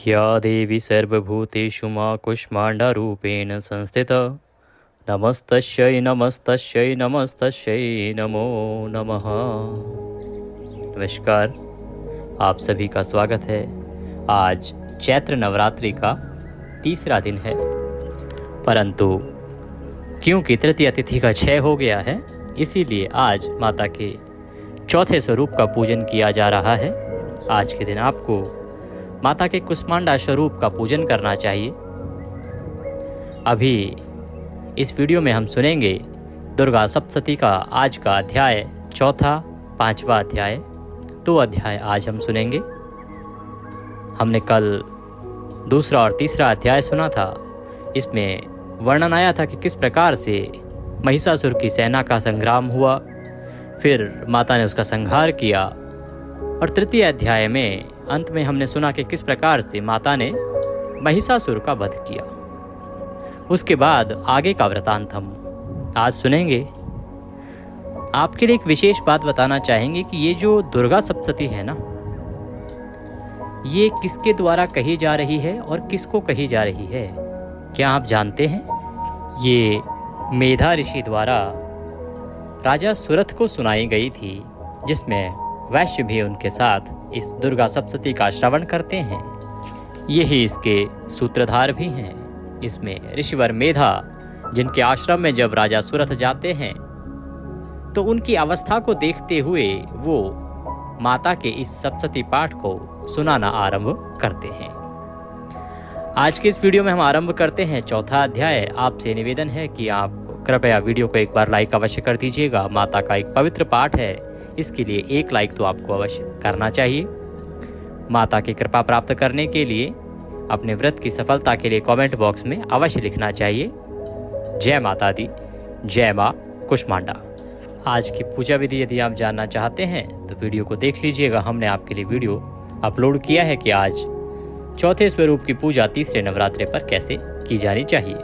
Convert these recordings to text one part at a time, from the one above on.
या देवी सर्वभूतेषु मा कूष्माण्डरूपेण संस्थिता नमस्तस्यै नमस्तस्यै नमस्तस्यै नमो नमः। नमस्कार, आप सभी का स्वागत है। आज चैत्र नवरात्रि का तीसरा दिन है, परंतु क्योंकि तृतीया तिथि का क्षय हो गया है, इसीलिए आज माता के चौथे स्वरूप का पूजन किया जा रहा है। आज के दिन आपको माता के कुष्मांडा स्वरूप का पूजन करना चाहिए। अभी इस वीडियो में हम सुनेंगे दुर्गा सप्तशती का आज का अध्याय चौथा, पांचवा अध्याय। 2 अध्याय आज हम सुनेंगे। हमने कल दूसरा और तीसरा अध्याय सुना था। इसमें वर्णन आया था कि किस प्रकार से महिषासुर की सेना का संग्राम हुआ, फिर माता ने उसका संहार किया, और तृतीय अध्याय में अंत में हमने सुना कि किस प्रकार से माता ने महिषासुर का वध किया। उसके बाद आगे का वृतांत हम आज सुनेंगे। आपके लिए एक विशेष बात बताना चाहेंगे कि ये जो दुर्गा सप्तशती है ना, ये किसके द्वारा कही जा रही है और किसको कही जा रही है, क्या आप जानते हैं? ये मेधा ऋषि द्वारा राजा सुरथ को सुनाई गई थी, जिसमें वैश्य भी उनके साथ इस दुर्गा सप्तशती का श्रवण करते हैं। यही इसके सूत्रधार भी हैं। इसमें ऋषिवर मेधा, जिनके आश्रम में जब राजा सुरथ जाते हैं तो उनकी अवस्था को देखते हुए वो माता के इस सप्तशती पाठ को सुनाना आरंभ करते हैं। आज के इस वीडियो में हम आरंभ करते हैं चौथा अध्याय। आपसे निवेदन है कि आप कृपया वीडियो को एक बार लाइक अवश्य कर दीजिएगा। माता का एक पवित्र पाठ है, इसके लिए 1 लाइक तो आपको अवश्य करना चाहिए। माता की कृपा प्राप्त करने के लिए अपने व्रत की सफलता के लिए कमेंट बॉक्स में अवश्य लिखना चाहिए, जय माता दी, जय माँ कुष्मांडा। आज की पूजा विधि यदि आप जानना चाहते हैं तो वीडियो को देख लीजिएगा। हमने आपके लिए वीडियो अपलोड किया है कि आज चौथे स्वरूप की पूजा तीसरे नवरात्रे पर कैसे की जानी चाहिए।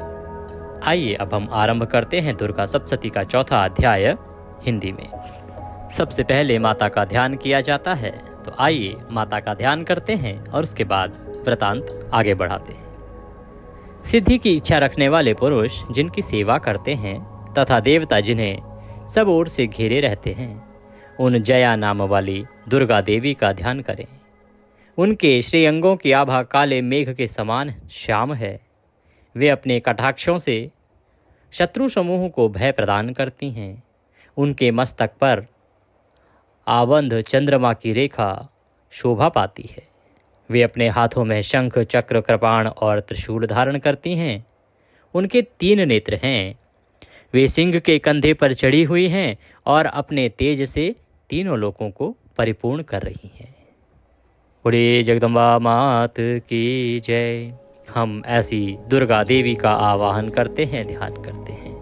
आइए अब हम आरंभ करते हैं दुर्गा सप्तशती का चौथा अध्याय हिंदी में। सबसे पहले माता का ध्यान किया जाता है, तो आइए माता का ध्यान करते हैं और उसके बाद वृतांत आगे बढ़ाते हैं। सिद्धि की इच्छा रखने वाले पुरुष जिनकी सेवा करते हैं तथा देवता जिन्हें सब ओर से घेरे रहते हैं, उन जया नाम वाली दुर्गा देवी का ध्यान करें। उनके श्रेयंगों की आभा काले मेघ के समान श्याम है। वे अपने कटाक्षों से शत्रु समूह को भय प्रदान करती हैं। उनके मस्तक पर आबंध चंद्रमा की रेखा शोभा पाती है। वे अपने हाथों में शंख, चक्र, कृपाण और त्रिशूल धारण करती हैं। उनके 3 नेत्र हैं। वे सिंह के कंधे पर चढ़ी हुई हैं और अपने तेज से तीनों लोकों को परिपूर्ण कर रही हैं। बोले जगदम्बा मात की जय। हम ऐसी दुर्गा देवी का आवाहन करते हैं, ध्यान करते हैं।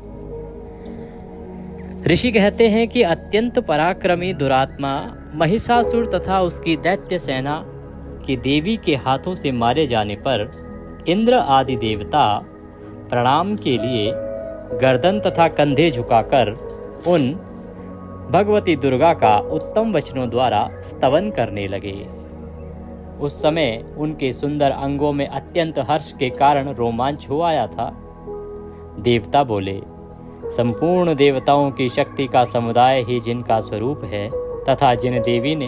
ऋषि कहते हैं कि अत्यंत पराक्रमी दुरात्मा महिषासुर तथा उसकी दैत्य सेना की देवी के हाथों से मारे जाने पर इंद्र आदि देवता प्रणाम के लिए गर्दन तथा कंधे झुकाकर उन भगवती दुर्गा का उत्तम वचनों द्वारा स्तवन करने लगे। उस समय उनके सुंदर अंगों में अत्यंत हर्ष के कारण रोमांच हो आया था। देवता बोले, संपूर्ण देवताओं की शक्ति का समुदाय ही जिनका स्वरूप है तथा जिन देवी ने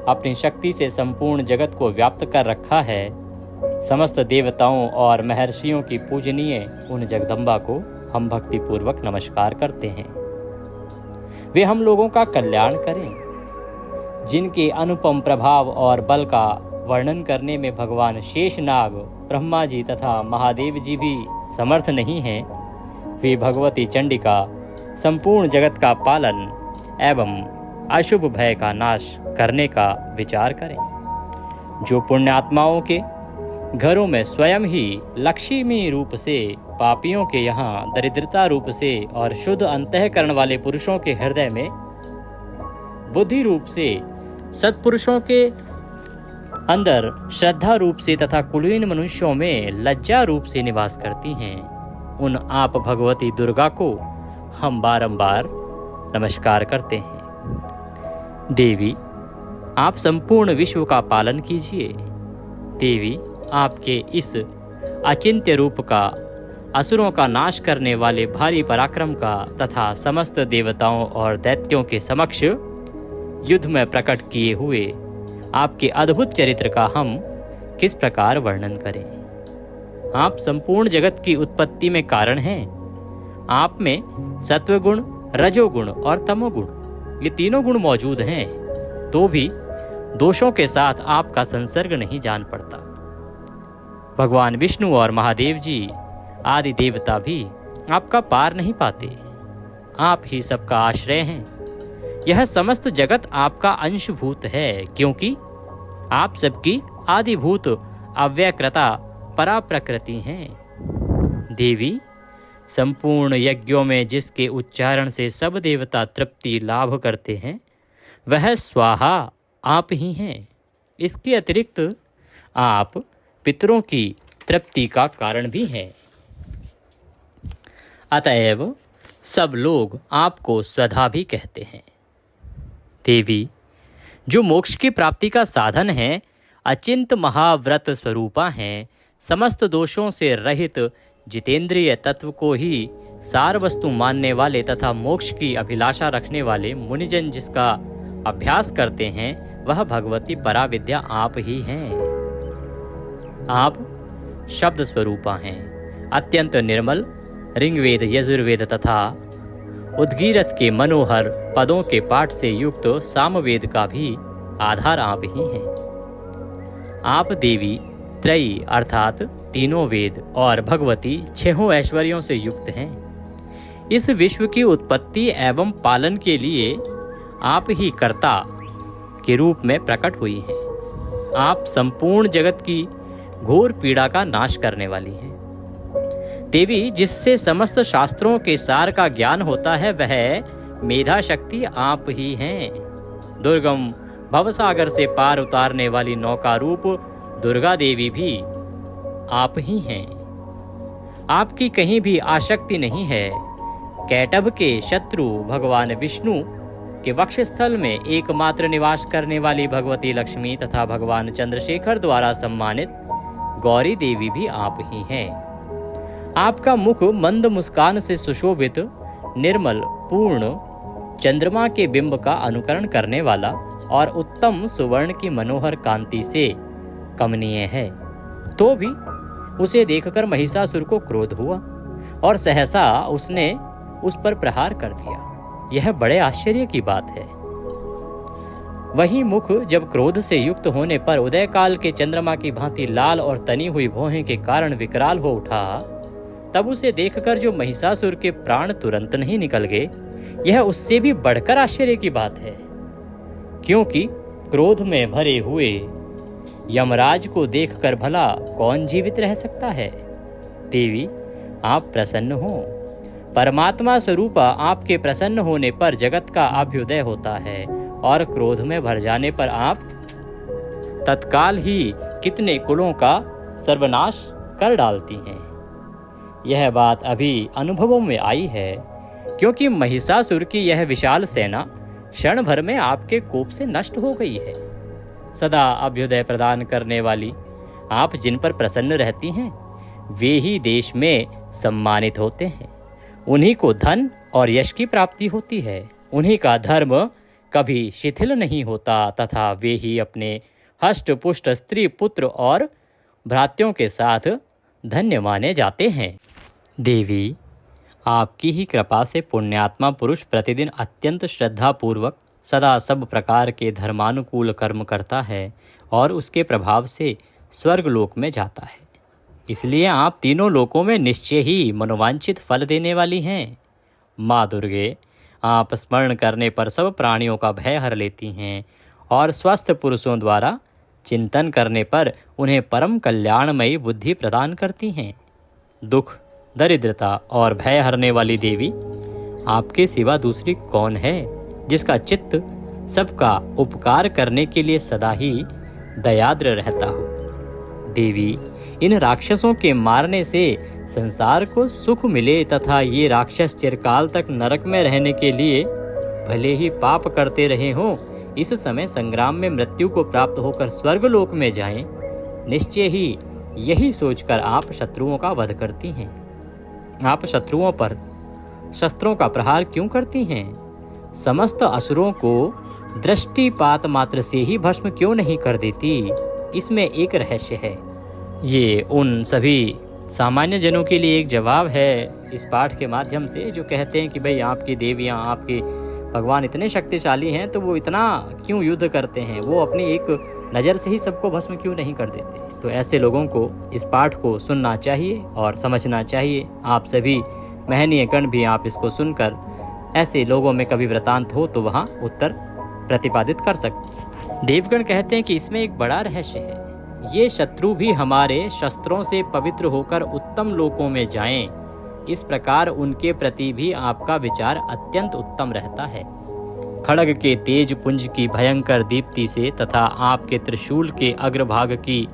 अपनी शक्ति से संपूर्ण जगत को व्याप्त कर रखा है, समस्त देवताओं और महर्षियों की पूजनीय उन जगदम्बा को हम भक्तिपूर्वक नमस्कार करते हैं। वे हम लोगों का कल्याण करें। जिनके अनुपम प्रभाव और बल का वर्णन करने में भगवान शेषनाग, ब्रह्मा जी तथा महादेव जी भी समर्थ नहीं हैं, वे भगवती चंडिका संपूर्ण जगत का पालन एवं अशुभ भय का नाश करने का विचार करें। जो पुण्यात्माओं के घरों में स्वयं ही लक्ष्मी रूप से, पापियों के यहाँ दरिद्रता रूप से और शुद्ध अंतःकरण वाले पुरुषों के हृदय में बुद्धि रूप से, सत्पुरुषों के अंदर श्रद्धा रूप से तथा कुलीन मनुष्यों में लज्जा रूप से निवास करती हैं, उन आप भगवती दुर्गा को हम बारंबार नमस्कार करते हैं। देवी, आप संपूर्ण विश्व का पालन कीजिए। देवी, आपके इस अचिंत्य रूप का, असुरों का नाश करने वाले भारी पराक्रम का तथा समस्त देवताओं और दैत्यों के समक्ष युद्ध में प्रकट किए हुए आपके अद्भुत चरित्र का हम किस प्रकार वर्णन करें। आप संपूर्ण जगत की उत्पत्ति में कारण हैं। आप में सत्वगुण, रजोगुण और तमोगुण, ये तीनों गुण मौजूद हैं, तो भी दोषों के साथ आपका संसर्ग नहीं जान पड़ता। भगवान विष्णु और महादेव जी आदि देवता भी आपका पार नहीं पाते। आप ही सबका आश्रय हैं। यह समस्त जगत आपका अंशभूत है, क्योंकि आप सबकी आदिभूत अव्यकृता परा प्रकृति हैं। देवी, संपूर्ण यज्ञों में जिसके उच्चारण से सब देवता तृप्ति लाभ करते हैं, वह स्वाहा आप ही हैं। इसके अतिरिक्त आप पितरों की तृप्ति का कारण भी हैं। अतएव सब लोग आपको स्वधा भी कहते हैं। देवी, जो मोक्ष की प्राप्ति का साधन है, अचिंत महाव्रत स्वरूपा हैं, समस्त दोषों से रहित जितेंद्रिय तत्व को ही सार वस्तु मानने वाले तथा मोक्ष की अभिलाषा रखने वाले मुनिजन जिसका अभ्यास करते हैं, वह भगवती पराविद्या आप ही हैं। आप शब्द स्वरूपा हैं, अत्यंत निर्मल, ऋग्वेद, यजुर्वेद तथा उद्गीरथ के मनोहर पदों के पाठ से युक्त सामवेद का भी आधार आप ही हैं। आप देवी त्रयी अर्थात तीनों वेद और भगवती छहों ऐश्वर्यों से युक्त हैं। इस विश्व की उत्पत्ति एवं पालन के लिए आप ही कर्ता के रूप में प्रकट हुई हैं। आप संपूर्ण जगत की घोर पीड़ा का नाश करने वाली हैं। देवी, जिससे समस्त शास्त्रों के सार का ज्ञान होता है, वह मेधा शक्ति आप ही हैं। दुर्गम भवसागर से पार उतारने वाली नौका रूप दुर्गा देवी भी आप ही हैं। आपकी कहीं भी आसक्ति नहीं है। कैटभ के शत्रु भगवान विष्णु के वक्षस्थल में एकमात्र निवास करने वाली भगवती लक्ष्मी तथा भगवान चंद्रशेखर द्वारा सम्मानित गौरी देवी भी आप ही हैं। आपका मुख मंद मुस्कान से सुशोभित, निर्मल, पूर्ण चंद्रमा के बिंब का अनुकरण करने वाला और उत्तम सुवर्ण की मनोहर कांति से कमनीय है। तो भी उसे देखकर महिषासुर को क्रोध हुआ और सहसा उसने उस पर प्रहार कर दिया। यह बड़े आश्चर्य की बात है। वही मुख जब क्रोध से युक्त होने पर उदय काल के चंद्रमा की भांति लाल और तनी हुई भौहें के कारण विकराल हो उठा, तब उसे देखकर जो महिषासुर के प्राण तुरंत नहीं निकल गए, यह उससे भी बढ़कर आश्चर्य की बात है। क्योंकि क्रोध में भरे हुए यमराज को देखकर भला कौन जीवित रह सकता है। देवी, आप प्रसन्न हो। परमात्मा स्वरूपा आपके प्रसन्न होने पर जगत का अभ्युदय होता है और क्रोध में भर जाने पर आप तत्काल ही कितने कुलों का सर्वनाश कर डालती हैं। यह बात अभी अनुभवों में आई है, क्योंकि महिषासुर की यह विशाल सेना क्षण भर में आपके कोप से नष्ट हो गई है। सदा अभ्युदय प्रदान करने वाली आप जिन पर प्रसन्न रहती हैं, वे ही देश में सम्मानित होते हैं। उन्हीं को धन और यश की प्राप्ति होती है। उन्हीं का धर्म कभी शिथिल नहीं होता तथा वे ही अपने हष्ट पुष्ट स्त्री, पुत्र और भ्रात्यों के साथ धन्य माने जाते हैं। देवी, आपकी ही कृपा से पुण्यात्मा पुरुष प्रतिदिन अत्यंत श्रद्धापूर्वक सदा सब प्रकार के धर्मानुकूल कर्म करता है और उसके प्रभाव से स्वर्गलोक में जाता है। इसलिए आप तीनों लोकों में निश्चय ही मनोवांछित फल देने वाली हैं। माँ दुर्गे, आप स्मरण करने पर सब प्राणियों का भय हर लेती हैं और स्वस्थ पुरुषों द्वारा चिंतन करने पर उन्हें परम कल्याणमयी बुद्धि प्रदान करती हैं। दुख, दरिद्रता और भय हरने वाली देवी, आपके सिवा दूसरी कौन है जिसका चित्त सबका उपकार करने के लिए सदा ही दयाद्र रहता हो। देवी, इन राक्षसों के मारने से संसार को सुख मिले तथा ये राक्षस चिरकाल तक नरक में रहने के लिए भले ही पाप करते रहे हों, इस समय संग्राम में मृत्यु को प्राप्त होकर स्वर्गलोक में जाएं, निश्चय ही यही सोचकर आप शत्रुओं का वध करती हैं। आप शत्रुओं पर शस्त्रों का प्रहार क्यों करती हैं? समस्त असुरों को दृष्टिपात मात्र से ही भस्म क्यों नहीं कर देती? इसमें एक रहस्य है। ये उन सभी सामान्य जनों के लिए एक जवाब है इस पाठ के माध्यम से, जो कहते हैं कि भाई आपकी देवियाँ, आपके भगवान इतने शक्तिशाली हैं तो वो इतना क्यों युद्ध करते हैं, वो अपनी एक नज़र से ही सबको भस्म क्यों नहीं कर देते। तो ऐसे लोगों को इस पाठ को सुनना चाहिए और समझना चाहिए। आप सभी महनीय गण भी आप इसको सुनकर ऐसे लोगों में कभी वृतांत हो तो वहाँ उत्तर प्रतिपादित कर सकते। देवगण कहते हैं कि इसमें एक बड़ा रहस्य है। ये शत्रु भी हमारे शस्त्रों से पवित्र होकर उत्तम लोकों में जाएं, इस प्रकार उनके प्रति भी आपका विचार अत्यंत उत्तम रहता है। खड्ग के तेज पुंज की भयंकर दीप्ति से तथा आपके त्रिशूल के अग्रभाग की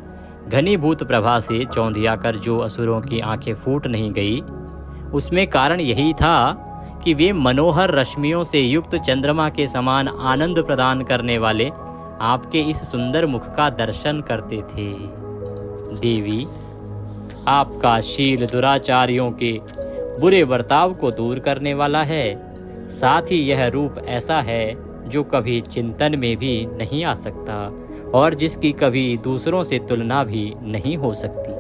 घनीभूत प्रभा से चौंधिया कर जो असुरों की आंखें फूट नहीं गई, उसमें कारण यही था कि वे मनोहर रश्मियों से युक्त चंद्रमा के समान आनंद प्रदान करने वाले आपके इस सुंदर मुख का दर्शन करते थे। देवी, आपका शील दुराचारियों के बुरे बर्ताव को दूर करने वाला है, साथ ही यह रूप ऐसा है जो कभी चिंतन में भी नहीं आ सकता और जिसकी कभी दूसरों से तुलना भी नहीं हो सकती,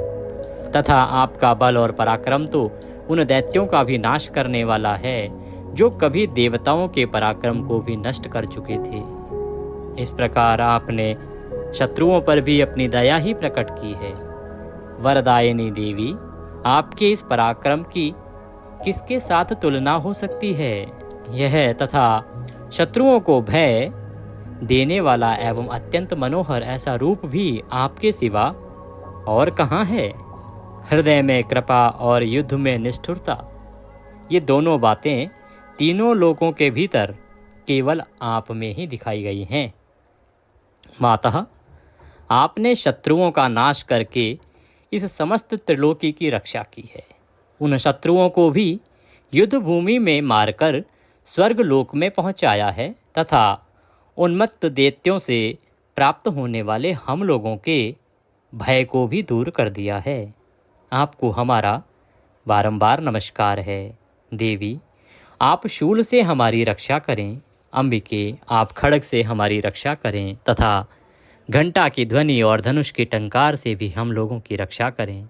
तथा आपका बल और पराक्रम तो उन दैत्यों का भी नाश करने वाला है जो कभी देवताओं के पराक्रम को भी नष्ट कर चुके थे। इस प्रकार आपने शत्रुओं पर भी अपनी दया ही प्रकट की है। वरदायिनी देवी, आपके इस पराक्रम की किसके साथ तुलना हो सकती है? यह तथा शत्रुओं को भय देने वाला एवं अत्यंत मनोहर ऐसा रूप भी आपके सिवा और कहाँ है? हृदय में कृपा और युद्ध में निष्ठुरता, ये दोनों बातें तीनों लोकों के भीतर केवल आप में ही दिखाई गई हैं। मातः, आपने शत्रुओं का नाश करके इस समस्त त्रिलोकी की रक्षा की है। उन शत्रुओं को भी युद्ध भूमि में मारकर स्वर्ग लोक में पहुंचाया है तथा उन्मत्त दैत्यों से प्राप्त होने वाले हम लोगों के भय को भी दूर कर दिया है। आपको हमारा बारंबार नमस्कार है। देवी, आप शूल से हमारी रक्षा करें। अंबिके, आप खड्ग से हमारी रक्षा करें तथा घंटा की ध्वनि और धनुष के टंकार से भी हम लोगों की रक्षा करें।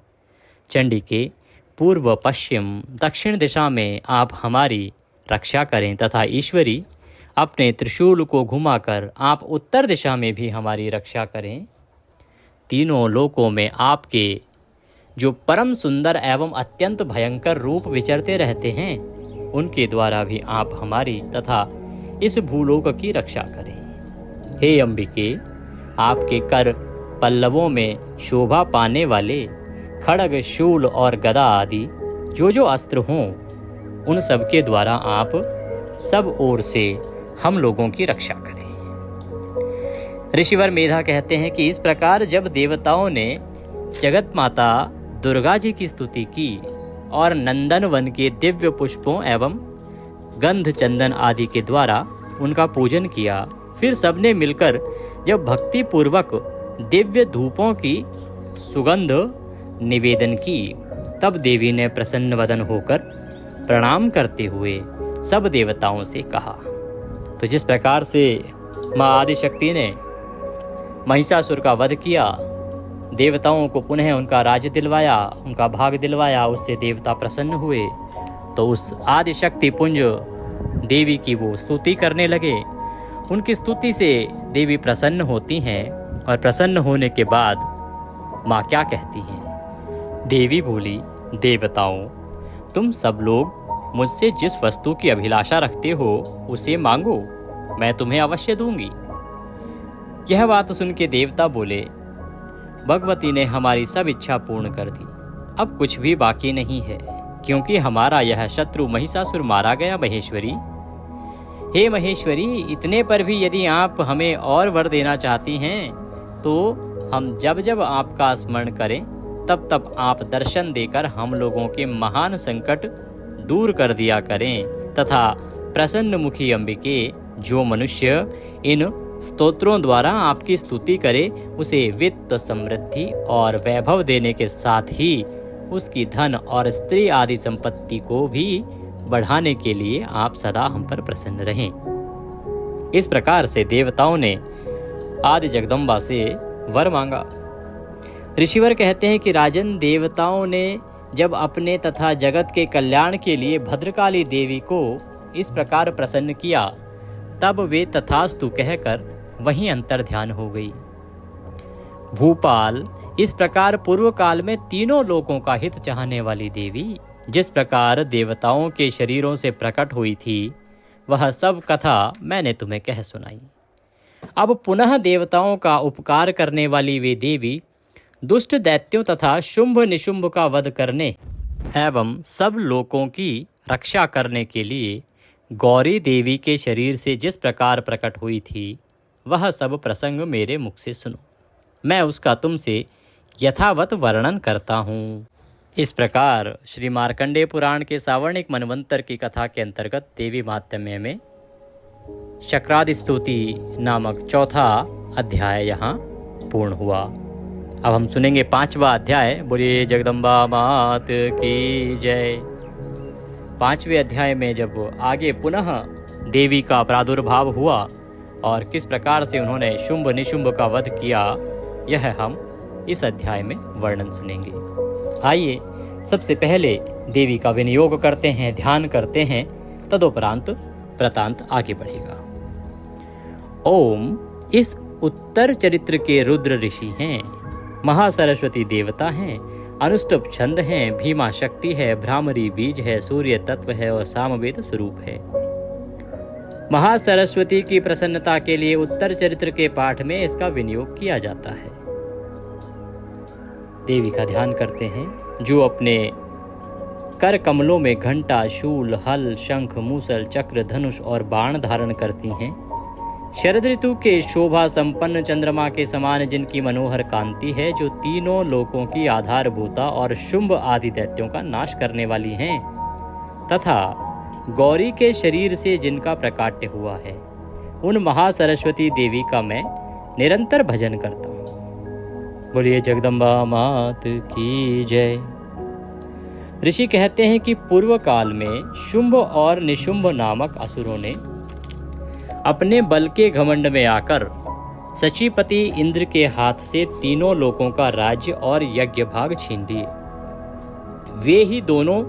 चंडिके, पूर्व पश्चिम दक्षिण दिशा में आप हमारी रक्षा करें तथा ईश्वरी, अपने त्रिशूल को घुमाकर आप उत्तर दिशा में भी हमारी रक्षा करें। तीनों लोकों में आपके जो परम सुंदर एवं अत्यंत भयंकर रूप विचरते रहते हैं, उनके द्वारा भी आप हमारी तथा इस भूलोक की रक्षा करें। हे अंबिके, आपके कर पल्लवों में शोभा पाने वाले खड्ग, शूल और गदा आदि जो अस्त्र हों, उन सब के द्वारा आप सब ओर से हम लोगों की रक्षा करें। ऋषिवर मेधा कहते हैं कि इस प्रकार जब देवताओं ने जगत माता दुर्गा जी की स्तुति की और नंदन वन के दिव्य पुष्पों एवं गंध चंदन आदि के द्वारा उनका पूजन किया, फिर सबने मिलकर जब भक्ति पूर्वक दिव्य धूपों की सुगंध निवेदन की, तब देवी ने प्रसन्न वदन होकर प्रणाम करते हुए सब देवताओं से कहा। तो जिस प्रकार से माँ आदिशक्ति ने महिषासुर का वध किया, देवताओं को पुनः उनका राज्य दिलवाया, उनका भाग दिलवाया, उससे देवता प्रसन्न हुए, तो उस आदिशक्ति पुंज देवी की वो स्तुति करने लगे। उनकी स्तुति से देवी प्रसन्न होती हैं और प्रसन्न होने के बाद माँ क्या कहती हैं? देवी बोली, देवताओं, तुम सब लोग मुझसे जिस वस्तु की अभिलाषा रखते हो उसे मांगो, मैं तुम्हें अवश्य दूंगी। यह बात सुन के देवता बोले, भगवती ने हमारी सब इच्छा पूर्ण कर दी, अब कुछ भी बाकी नहीं है, क्योंकि हमारा यह शत्रु महिषासुर मारा गया। महेश्वरी, हे महेश्वरी, इतने पर भी यदि आप हमें और वर देना चाहती हैं तो हम जब जब आपका स्मरण करें तब तब आप दर्शन देकर हम लोगों के महान संकट दूर कर दिया करें तथा प्रसन्न मुखी अंबिके, जो मनुष्य इन स्तोत्रों द्वारा आपकी स्तुति करे, उसे वित्त, समृद्धि और वैभव देने के साथ ही उसकी धन और स्त्री आदि संपत्ति को भी बढ़ाने के लिए आप सदा हम पर प्रसन्न रहें। इस प्रकार से देवताओं ने आदि जगदम्बा से वर मांगा। ऋषिवर कहते हैं कि राजन, देवताओं ने जब अपने तथा जगत के कल्याण के लिए भद्रकाली देवी को इस प्रकार प्रसन्न किया, तब वे तथास्तु कहकर वहीं अंतर ध्यान हो गई। भूपाल, इस प्रकार पूर्व काल में तीनों लोकों का हित चाहने वाली देवी जिस प्रकार देवताओं के शरीरों से प्रकट हुई थी, वह सब कथा मैंने तुम्हें कह सुनाई। अब पुनः देवताओं का उपकार करने वाली वे देवी दुष्ट दैत्यों तथा शुंभ निशुंभ का वध करने एवं सब लोकों की रक्षा करने के लिए गौरी देवी के शरीर से जिस प्रकार प्रकट हुई थी, वह सब प्रसंग मेरे मुख से सुनो। मैं उसका तुमसे यथावत वर्णन करता हूँ। इस प्रकार श्री मार्कंडेय पुराण के सावर्णिक मनवंतर की कथा के अंतर्गत देवी महात्म्य में शक्रादि स्तुति नामक चौथा अध्याय यहाँ पूर्ण हुआ। अब हम सुनेंगे 5वां अध्याय। बोलिए जगदम्बा मात की जय। 5वें अध्याय में जब आगे पुनः देवी का प्रादुर्भाव हुआ और किस प्रकार से उन्होंने शुंभ निशुंभ का वध किया, यह हम इस अध्याय में वर्णन सुनेंगे। आइए सबसे पहले देवी का विनियोग करते हैं, ध्यान करते हैं, तदुपरांत वृतांत आगे बढ़ेगा। ओम इस उत्तर चरित्र के रुद्र ऋषि हैं, महासरस्वती देवता हैं, अनुष्टुप छंद हैं, भीमा शक्ति है, भ्रामरी बीज है, सूर्य तत्व है और सामवेद स्वरूप है। महासरस्वती की प्रसन्नता के लिए उत्तर चरित्र के पाठ में इसका विनियोग किया जाता है। देवी का ध्यान करते हैं, जो अपने कर कमलों में घंटा, शूल, हल, शंख, मूसल, चक्र, धनुष और बाण धारण करती हैं। शरद ऋतु के शोभा संपन्न चंद्रमा के समान जिनकी मनोहर कांति है, जो तीनों लोकों की आधारभूता और शुंभ आदि दैत्यों का नाश करने वाली हैं, तथा गौरी के शरीर से जिनका प्रकाट्य हुआ है, उन महासरस्वती देवी का मैं निरंतर भजन करता हूँ। बोलिए जगदम्बा मात की जय। ऋषि कहते हैं कि पूर्व काल में शुंभ और निशुंभ नामक असुरों ने अपने बल के घमंड में आकर सचीपति इंद्र के हाथ से तीनों लोकों का राज्य और यज्ञ भाग छीन लिए। वे ही दोनों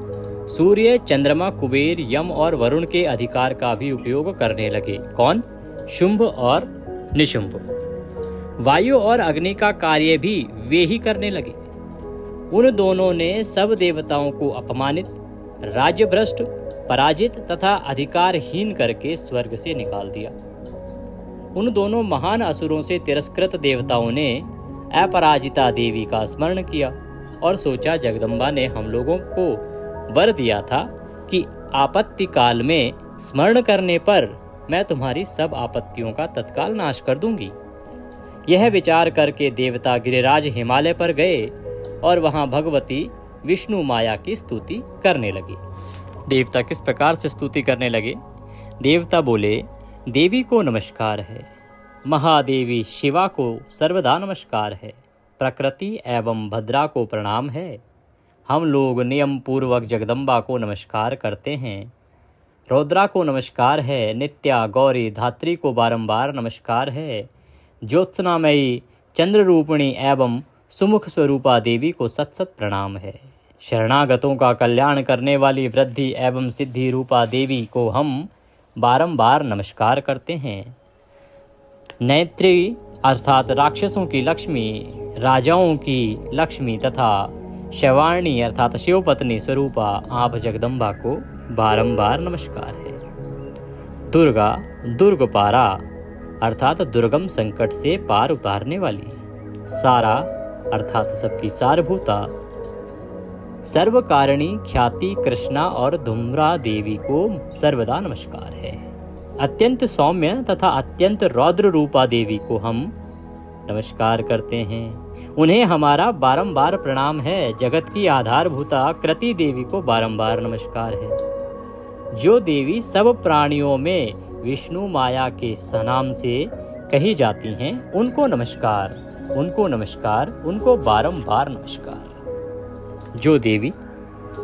सूर्य, चंद्रमा, कुबेर, यम और वरुण के अधिकार का भी उपयोग करने लगे। कौन? शुंभ और निशुंभ। वायु और अग्नि का कार्य भी वे ही करने लगे। उन दोनों ने सब देवताओं को अपमानित, राज्य भ्रष्ट, पराजित तथा अधिकारहीन करके स्वर्ग से निकाल दिया। उन दोनों महान असुरों से तिरस्कृत देवताओं ने अपराजिता देवी का स्मरण किया और सोचा, जगदम्बा ने हम लोगों को वर दिया था कि आपत्ति काल में स्मरण करने पर मैं तुम्हारी सब आपत्तियों का तत्काल नाश कर दूंगी। यह विचार करके देवता गिरिराज हिमालय पर गए और वहां भगवती विष्णु माया की स्तुति करने लगी। देवता किस प्रकार से स्तुति करने लगे? देवता बोले, देवी को नमस्कार है, महादेवी शिवा को सर्वदा नमस्कार है, प्रकृति एवं भद्रा को प्रणाम है। हम लोग नियम पूर्वक जगदम्बा को नमस्कार करते हैं। रौद्रा को नमस्कार है, नित्या, गौरी, धात्री को बारंबार नमस्कार है। ज्योत्सनामयी, चंद्र रूपिणी एवं सुमुख स्वरूपा देवी को सत सत प्रणाम है। शरणागतों का कल्याण करने वाली वृद्धि एवं सिद्धि रूपा देवी को हम बारंबार नमस्कार करते हैं। नेत्री अर्थात राक्षसों की लक्ष्मी, राजाओं की लक्ष्मी तथा शैवाणी अर्थात शिवपत्नी स्वरूपा आप जगदम्बा को बारंबार नमस्कार है। दुर्गा, दुर्गपारा अर्थात दुर्गम संकट से पार उतारने वाली। सारा अर्थात सबकी सारभूता। सर्वकारिणी ख्याति कृष्णा और धूम्रा देवी को सर्वदा नमस्कार है। अत्यंत सौम्य तथा अत्यंत रौद्र रूपा देवी को हम नमस्कार करते हैं। उन्हें हमारा बारंबार प्रणाम है। जगत की आधारभूता कृति देवी को बारंबार नमस्कार है। जो देवी सब प्राणियों में विष्णु माया के नाम से कही जाती हैं उनको नमस्कार, उनको नमस्कार, उनको बारंबार नमस्कार। जो देवी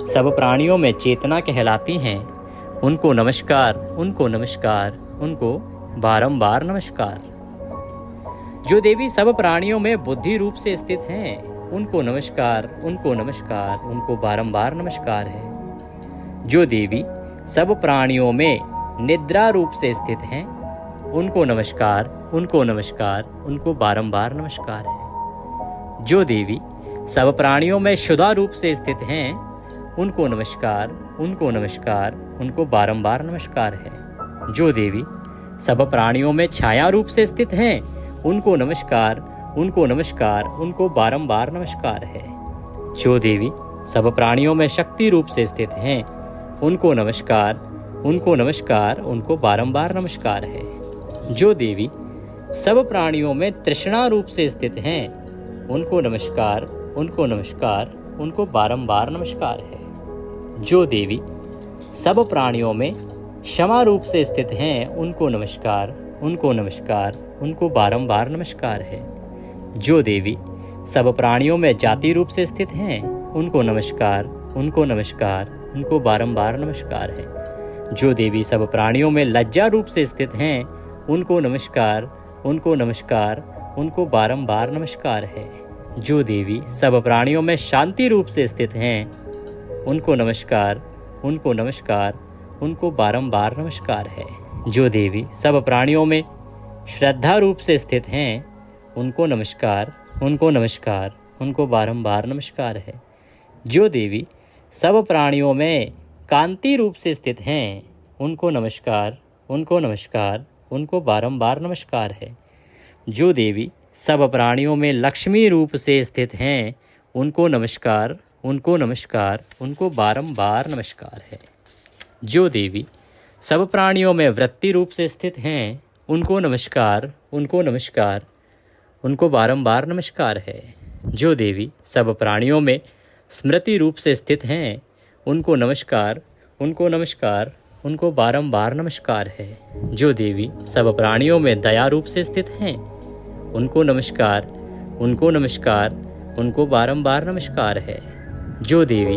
सब प्राणियों में चेतना कहलाती हैं उनको नमस्कार, उनको नमस्कार, उनको बारंबार नमस्कार। जो देवी सब प्राणियों में बुद्धि रूप से स्थित हैं उनको नमस्कार, उनको नमस्कार, उनको बारंबार नमस्कार है। जो देवी सब प्राणियों में निद्रा रूप से स्थित हैं उनको नमस्कार, उनको नमस्कार, उनको बारंबार नमस्कार है। जो देवी सब प्राणियों में शुदा रूप से स्थित हैं उनको नमस्कार, उनको नमस्कार, उनको बारंबार नमस्कार है। जो देवी सब प्राणियों में छाया रूप से स्थित हैं उनको नमस्कार, उनको नमस्कार, उनको बारंबार नमस्कार है। जो देवी सब प्राणियों में शक्ति रूप से स्थित हैं उनको नमस्कार, उनको नमस्कार, उनको बारंबार नमस्कार है। जो देवी सब प्राणियों में तृष्णा रूप से स्थित हैं उनको नमस्कार, उनको नमस्कार, उनको बारंबार नमस्कार है। जो देवी सब प्राणियों में क्षमा रूप से स्थित हैं उनको नमस्कार, उनको नमस्कार, उनको बारंबार नमस्कार है। जो देवी सब प्राणियों में जाति रूप से स्थित हैं उनको नमस्कार, उनको नमस्कार, उनको बारंबार नमस्कार है। जो देवी सब प्राणियों में लज्जा रूप से स्थित हैं उनको नमस्कार, उनको नमस्कार, उनको बारंबार नमस्कार है। जो देवी सब प्राणियों में शांति रूप से स्थित हैं उनको नमस्कार, उनको नमस्कार, उनको बारंबार नमस्कार है। जो देवी सब प्राणियों में श्रद्धा रूप से स्थित हैं उनको नमस्कार, उनको नमस्कार, उनको बारंबार नमस्कार है। जो देवी सब प्राणियों में कांति रूप से स्थित हैं उनको नमस्कार, उनको नमस्कार, उनको बारंबार नमस्कार है। जो देवी सब प्राणियों में लक्ष्मी रूप से स्थित हैं उनको नमस्कार, उनको नमस्कार, उनको बारंबार नमस्कार है। जो देवी सब प्राणियों में वृत्ति रूप से स्थित हैं उनको नमस्कार, उनको नमस्कार, उनको बारंबार नमस्कार है। जो देवी सब प्राणियों में स्मृति रूप से स्थित हैं उनको नमस्कार, उनको नमस्कार, उनको बारंबार नमस्कार है। जो देवी सब प्राणियों में दया रूप से स्थित हैं उनको नमस्कार, उनको नमस्कार, उनको बारंबार नमस्कार है। जो देवी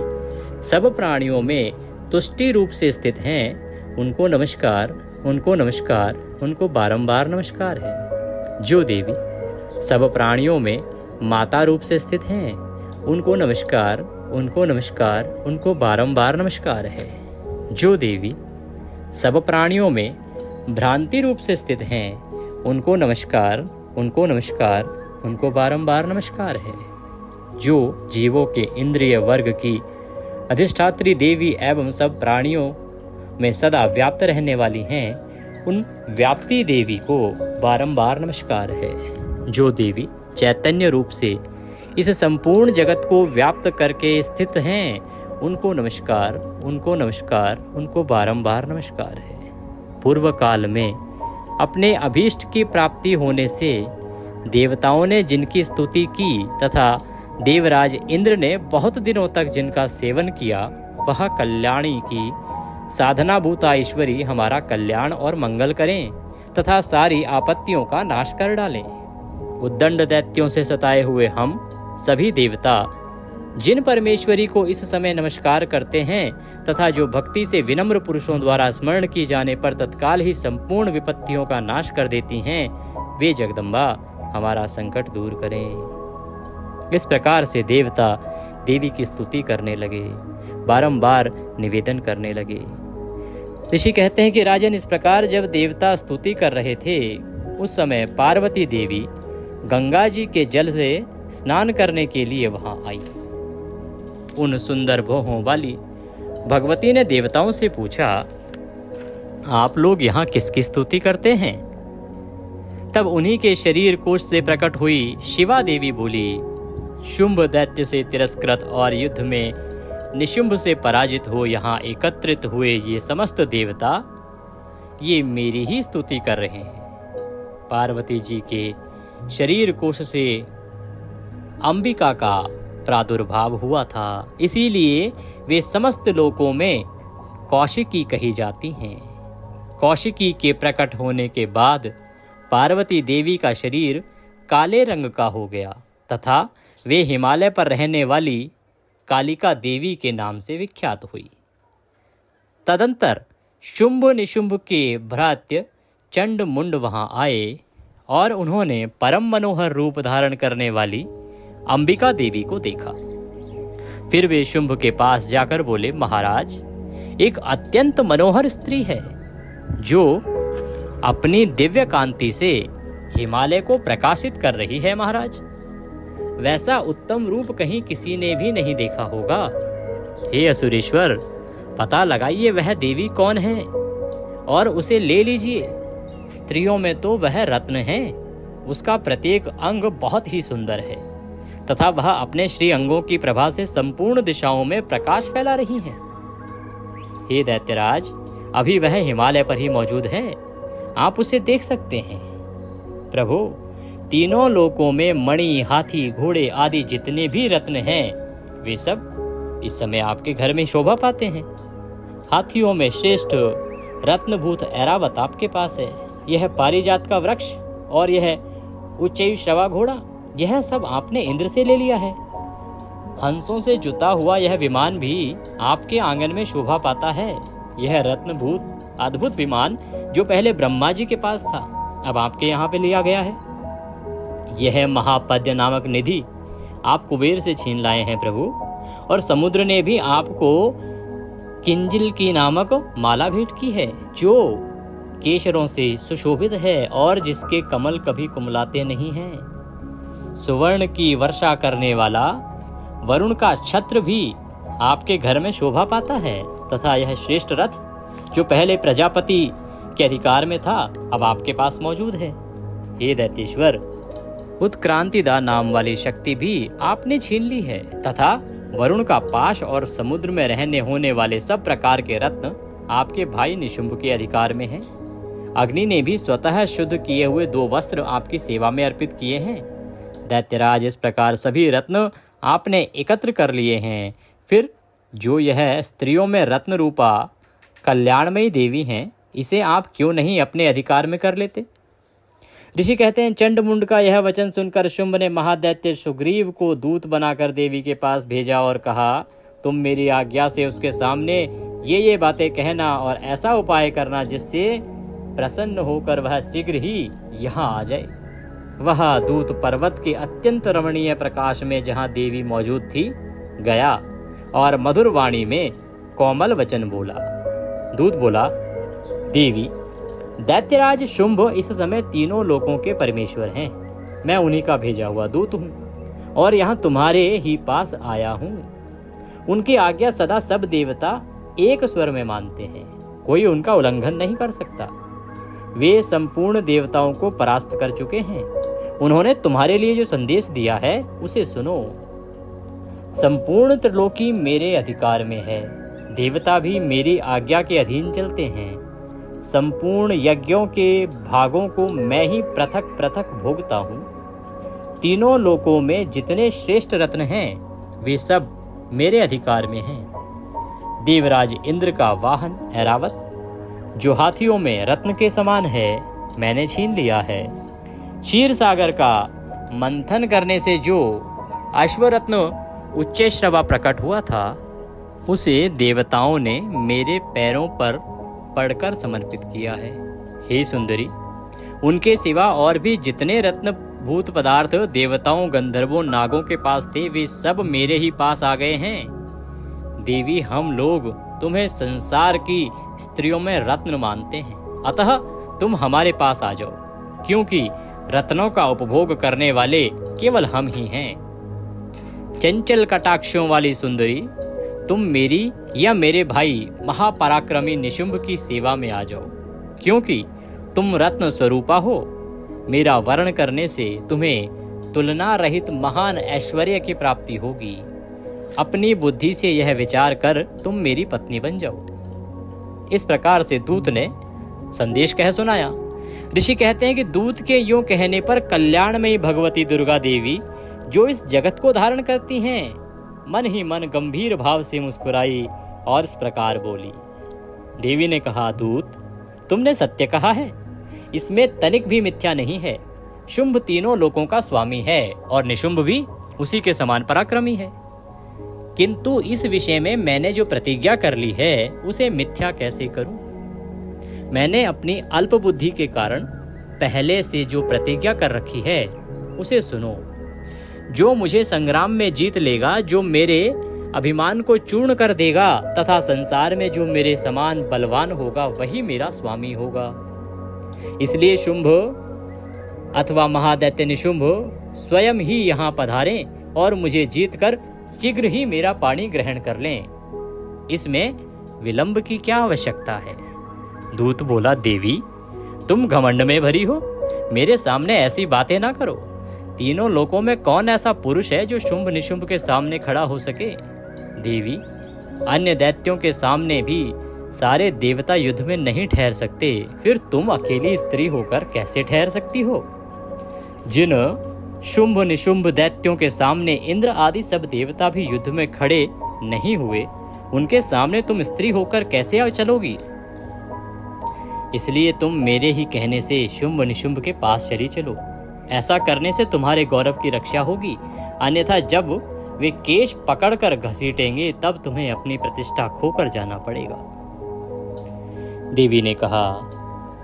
सब प्राणियों में तुष्टि रूप से स्थित हैं उनको नमस्कार, उनको नमस्कार, उनको बारंबार नमस्कार है। जो देवी सब प्राणियों में माता रूप से स्थित हैं उनको नमस्कार, उनको नमस्कार, उनको बारंबार नमस्कार है। जो देवी सब प्राणियों में भ्रांति रूप से स्थित हैं उनको नमस्कार, उनको नमस्कार, उनको बारंबार नमस्कार है। जो जीवों के इंद्रिय वर्ग की अधिष्ठात्री देवी एवं सब प्राणियों में सदा व्याप्त रहने वाली हैं उन व्याप्ति देवी को बारंबार नमस्कार है। जो देवी चैतन्य रूप से इस संपूर्ण जगत को व्याप्त करके स्थित हैं उनको नमस्कार, उनको नमस्कार, उनको बारंबार नमस्कार है। पूर्व काल में अपने अभीष्ट की प्राप्ति होने से देवताओं ने जिनकी स्तुति की तथा देवराज इंद्र ने बहुत दिनों तक जिनका सेवन किया वह कल्याणी की साधनाभूता ईश्वरी हमारा कल्याण और मंगल करें तथा सारी आपत्तियों का नाश कर डालें। उद्दंड दैत्यों से सताए हुए हम सभी देवता जिन परमेश्वरी को इस समय नमस्कार करते हैं तथा जो भक्ति से विनम्र पुरुषों द्वारा स्मरण की जाने पर तत्काल ही संपूर्ण विपत्तियों का नाश कर देती हैं, वे जगदम्बा हमारा संकट दूर करें। इस प्रकार से देवता देवी की स्तुति करने लगे, बारंबार निवेदन करने लगे। ऋषि कहते हैं कि राजन, इस प्रकार जब देवता स्तुति कर रहे थे उस समय पार्वती देवी गंगा जी के जल से स्नान करने के लिए वहां आई। उन सुंदर भौहों वाली भगवती ने देवताओं से पूछा, आप लोग यहाँ किसकी स्तुति करते हैं? तब उन्हीं के शरीर कोश से प्रकट हुई शिवा देवी बोली, शुंभ दैत्य से तिरस्कृत और युद्ध में निशुंभ से पराजित हो यहाँ एकत्रित हुए ये समस्त देवता ये मेरी ही स्तुति कर रहे हैं। पार्वती जी के शरीर कोश से अंबिका का प्रादुर्भाव हुआ था, इसीलिए वे समस्त लोकों में कौशिकी कही जाती हैं। कौशिकी के प्रकट होने के बाद पार्वती देवी का शरीर काले रंग का हो गया तथा वे हिमालय पर रहने वाली कालिका देवी के नाम से विख्यात हुई। तदंतर शुंभ निशुंभ के भ्रात्य चंड मुंड वहां आए और उन्होंने परम मनोहर रूप धारण करने वाली अंबिका देवी को देखा। फिर वे शुंभ के पास जाकर बोले, महाराज, एक अत्यंत मनोहर स्त्री है जो अपनी दिव्य कांति से हिमालय को प्रकाशित कर रही है। महाराज, वैसा उत्तम रूप कहीं किसी ने भी नहीं देखा होगा। हे असुरेश्वर, पता लगाइए वह देवी कौन है और उसे ले लीजिए। स्त्रियों में तो वह रत्न है, उसका प्रत्येक अंग बहुत ही सुंदर है तथा वह अपने श्री अंगों की प्रभा से संपूर्ण दिशाओं में प्रकाश फैला रही है। हे दैत्यराज, अभी वह हिमालय पर ही मौजूद है, आप उसे देख सकते हैं। प्रभु, तीनों लोकों में मणि, हाथी, घोड़े आदि जितने भी रत्न हैं, वे सब इस समय आपके घर में शोभा पाते हैं। हाथियों में श्रेष्ठ रत्नभूत ऐरावत आपके पास है, यह पारिजात का वृक्ष और यह उच्चैश्रवा घोड़ा, यह सब आपने इंद्र से ले लिया है। हंसों से जुता हुआ यह विमान भी आपके आंगन में शोभा पाता है। यह रत्नभूत अद्भुत विमान जो पहले ब्रह्मा जी के पास था, अब आपके यहाँ पे लिया गया है। यह महापद्य नामक निधि आप कुबेर से छीन लाए हैं प्रभु, और समुद्र ने भी आपको किंजिल की नामक माला भेंट की है जो केशरों से सुशोभित है और जिसके कमल कभी कुमलाते नहीं हैं। सुवर्ण की वर्षा करने वाला वरुण का छत्र भी आपके घर में शोभा पाता है तथा यह श्रेष्ठ रथ जो पहले प्रजापति के अधिकार में था, अब आपके पास मौजूद है। हे दैत्येश्वर, उत्क्रांतिदा नाम वाली शक्ति भी आपने छीन ली है तथा वरुण का पाश और समुद्र में रहने होने वाले सब प्रकार के रत्न आपके भाई निशुंभ के अधिकार में हैं। अग्नि ने भी स्वतः शुद्ध किए हुए 2 वस्त्र आपकी सेवा में अर्पित किए हैं। दैत्यराज, इस प्रकार सभी रत्न आपने एकत्र कर लिए हैं। फिर जो यह स्त्रियों में रत्न रूपा कल्याणमयी देवी हैं, इसे आप क्यों नहीं अपने अधिकार में कर लेते? ऋषि कहते हैं, चंडमुंड का यह वचन सुनकर शुंभ ने महादैत्य सुग्रीव को दूत बनाकर देवी के पास भेजा और कहा, तुम मेरी आज्ञा से उसके सामने ये बातें कहना और ऐसा उपाय करना जिससे प्रसन्न होकर वह शीघ्र ही यहाँ आ जाए। वह दूत पर्वत के अत्यंत रमणीय प्रकाश में जहाँ देवी मौजूद थी गया और मधुर वाणी में कोमल वचन बोला। दूत बोला, देवी, दैत्यराज शुंभ इस समय तीनों लोकों के परमेश्वर हैं। मैं उन्हीं का भेजा हुआ दूत हूँ और यहाँ तुम्हारे ही पास आया हूँ। उनकी आज्ञा सदा सब देवता एक स्वर में मानते हैं, कोई उनका उल्लंघन नहीं कर सकता। वे संपूर्ण देवताओं को परास्त कर चुके हैं। उन्होंने तुम्हारे लिए जो संदेश दिया है उसे सुनो। संपूर्ण त्रिलोकी मेरे अधिकार में है, देवता भी मेरी आज्ञा के अधीन चलते हैं। संपूर्ण यज्ञों के भागों को मैं ही पृथक पृथक भोगता हूँ। तीनों लोकों में जितने श्रेष्ठ रत्न हैं वे सब मेरे अधिकार में हैं। देवराज इंद्र का वाहन ऐरावत जो हाथियों में रत्न के समान है, मैंने छीन लिया है। क्षीर सागर का मंथन करने से जो अश्वरत्न उच्चैश्रवा प्रकट हुआ था, उसे देवताओं ने मेरे पैरों पर पड़कर समर्पित किया है। हे सुंदरी, उनके सिवा और भी जितने रत्न भूत पदार्थ देवताओं, गंधर्वों, नागों के पास थे, वे सब मेरे ही पास आ गए हैं। देवी, हम लोग तुम्हें संसार की स्त्रियों में रत्न मानते हैं, अतः तुम हमारे पास आ जाओ, क्योंकि रत्नों का उपभोग करने वाले केवल हम ही हैं। चंचल कटाक्षों वाली सुंदरी, तुम मेरी या मेरे भाई महापराक्रमी निशुंभ की सेवा में आ जाओ, क्योंकि तुम रत्न स्वरूपा हो। मेरा वर्ण करने से तुम्हें तुलना रहित महान ऐश्वर्य की प्राप्ति होगी। अपनी बुद्धि से यह विचार कर तुम मेरी पत्नी बन जाओ। इस प्रकार से दूत ने संदेश कह सुनाया। ऋषि कहते हैं कि दूत के यूं कहने पर कल्याणमयी भगवती दुर्गा देवी, जो इस जगत को धारण करती हैं, मन ही मन गंभीर भाव से मुस्कुराई और इस प्रकार बोली। देवी ने कहा, दूत, तुमने सत्य कहा है। इसमें तनिक भी मिथ्या नहीं है। शुंभ तीनों लोकों का स्वामी है और निशुंभ भी उसी के समान पराक्रमी है। किंतु इस विषय में मैंने जो प्रतिज्ञा कर ली है उसे मिथ्या कैसे करूं? मैंने अपनी अल्प बुद्धि के कारण पहले से जो प्रतिज्ञा कर रखी है उसे सुनो। जो मुझे संग्राम में जीत लेगा, जो मेरे अभिमान को चूर्ण कर देगा तथा संसार में जो मेरे समान बलवान होगा वही मेरा स्वामी होगा। इसलिए शुंभ अथवा महादैत्य निशुंभ स्वयं ही यहाँ पधारें और मुझे जीतकर शीघ्र ही मेरा पाणी ग्रहण कर लें। इसमें विलंब की क्या आवश्यकता है? दूत बोला, देवी तुम घमंड में भरी हो, मेरे सामने ऐसी बातें ना करो। तीनों लोकों में कौन ऐसा पुरुष है जो शुंभ निशुंभ के सामने खड़ा हो सके? देवी, अन्य दैत्यों के सामने भी सारे देवता युद्ध में नहीं ठहर सकते, फिर तुम अकेली स्त्री होकर कैसे ठहर सकती हो? जिन शुंभ निशुंभ दैत्यों के सामने इंद्र आदि सब देवता भी युद्ध में खड़े नहीं हुए, उनके सामने तुम स्त्री होकर कैसे चलोगी? इसलिए तुम मेरे ही कहने से शुंभ निशुंभ के पास चली चलो। ऐसा करने से तुम्हारे गौरव की रक्षा होगी, अन्यथा जब वे केश पकड़कर घसीटेंगे तब तुम्हें अपनी प्रतिष्ठा खोकर जाना पड़ेगा। देवी ने कहा,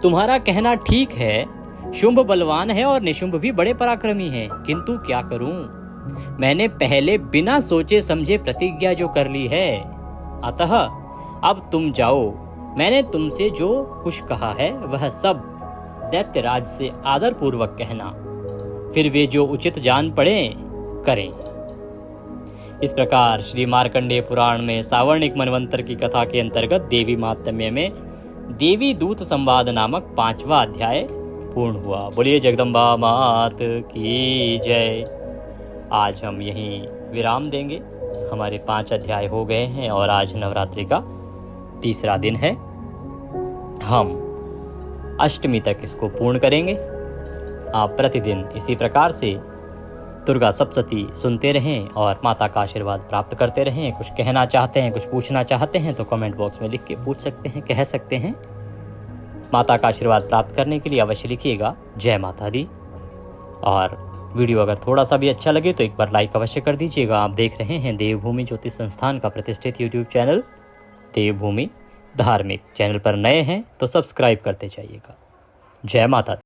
तुम्हारा कहना ठीक है, शुंभ बलवान है और निशुंभ भी बड़े पराक्रमी हैं, किंतु क्या करूं? मैंने पहले बिना सोचे समझे प्रतिज्ञा जो कर ली है, अतः अब तुम जाओ। मैंने तुमसे जो कुछ कहा है वह सब दैत्यराज से आदर पूर्वक कहना, फिर वे जो उचित जान पड़े करें। इस प्रकार श्री मार्कंडेय पुराण में सावर्णिक मनवंतर की कथा के अंतर्गत देवी माहात्म्य में देवी दूत संवाद नामक 5वां अध्याय पूर्ण हुआ। बोलिए जगदम्बा मात की जय। आज हम यहीं विराम देंगे। हमारे 5 अध्याय हो गए हैं और आज नवरात्रि का 3रा दिन है। हम अष्टमी तक इसको पूर्ण करेंगे। आप प्रतिदिन इसी प्रकार से दुर्गा सप्तशती सुनते रहें और माता का आशीर्वाद प्राप्त करते रहें। कुछ कहना चाहते हैं, कुछ पूछना चाहते हैं तो कमेंट बॉक्स में लिख के पूछ सकते हैं, कह सकते हैं। माता का आशीर्वाद प्राप्त करने के लिए अवश्य लिखिएगा जय माता दी। और वीडियो अगर थोड़ा सा भी अच्छा लगे तो एक बार लाइक अवश्य कर दीजिएगा। आप देख रहे हैं देवभूमि ज्योतिष संस्थान का प्रतिष्ठित यूट्यूब चैनल देवभूमि धार्मिक। चैनल पर नए हैं तो सब्सक्राइब करते जाइएगा। जय माता दी।